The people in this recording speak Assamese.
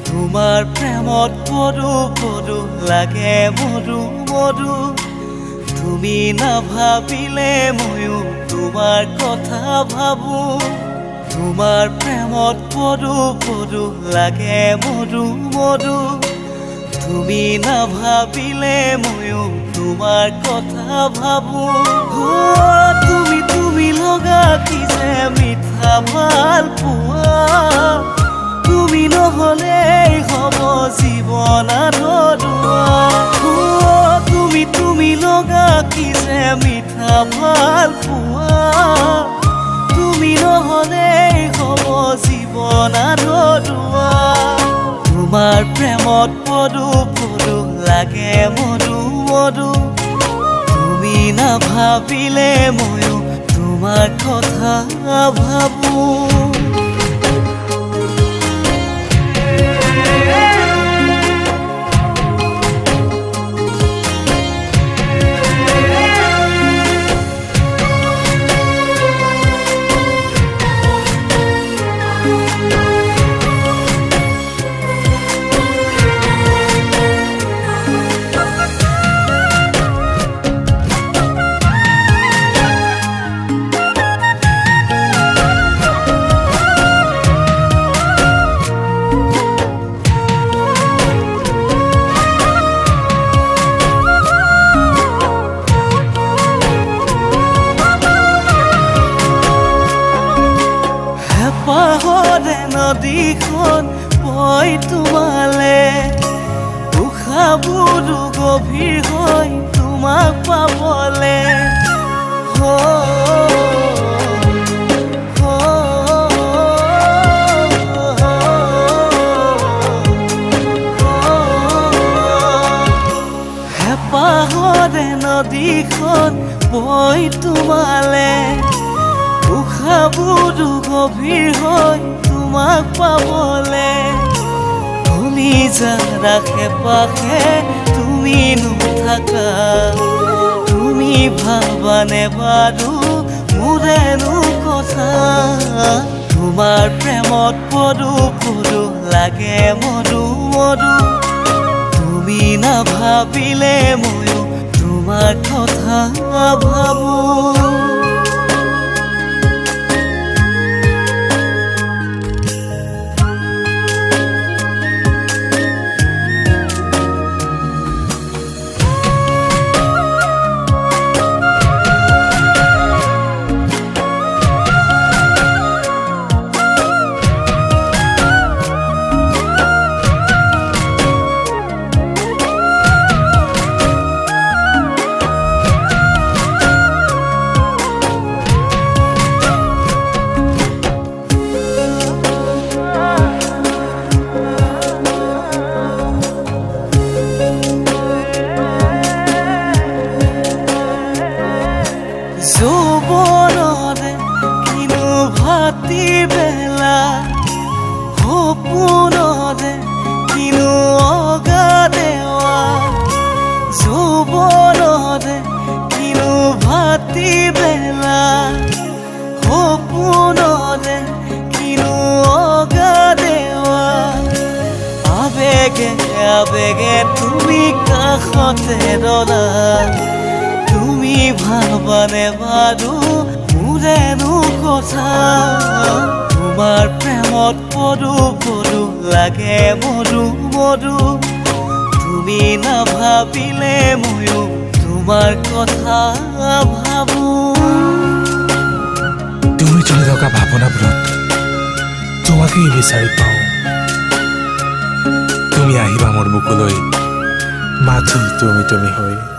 তোমাৰ প্ৰেমত পৰো পৰো লাগে মৰু মৰু তুমি নাভাবিলে ময়ো তোমাৰ কথা ভাবো তোমাৰ প্ৰেমত পৰো পৰো লাগে মৰু মৰু তুমি নাভাবিলে ময়ো তোমাৰ কথা ভাবো তুমি লগা কি যে মিঠা ভাল পোৱা তুমি নহলে হব জীৱন আধৰুৱা তুমি লগা কি যে মিঠা ভাল পোৱা তুমি নহলে হব জীৱন আধৰুৱা তোমাৰ প্ৰেমত পৰো পৰো লাগে মৰু মৰু তুমি নাভাবিলে ময়ো তোমাৰ কথা ভাবো পাহৰে নদীখন বৈ তোমালে উশাহবোৰো গভীৰ হৈ তোমাক পাবলে পাহৰে নদীখন বৈ তোমালে উশাহবোৰো গভীৰ হৈ তোমাক পাবলে তুমি যাৰ আশে পাশে তুমি নাথাকা তুমি ভাবানে বাৰু মোৰেনো কথা তোমাৰ প্ৰেমত পৰো পৰো লাগে মৰু মৰু তুমি নাভাবিলে ময়ো তোমাৰ কথা ভাবো যৌৱনৰে কিনো ভাতি বেলা সপোনৰে কিনো অগা দেৱা যৌৱনৰে কিনো ভাতি বেলা সপোনৰে কিনো অগা দেৱা আবেগে আবেগে তুমি কাষতে ৰলা তুমি ভাবানে বাৰু মোৰেনো কথা তোমাৰ প্ৰেমত পৰো পৰো লাগে মৰু মৰু তুমি নাভাবিলে ময়ো তোমাৰ কথা ভাবো তুমি চলি থকা ভাৱনাবোৰত তোমাকেই বিচাৰি পাওঁ তুমি আহিবা মোৰ বুকুলৈ মাথো তুমি হৈ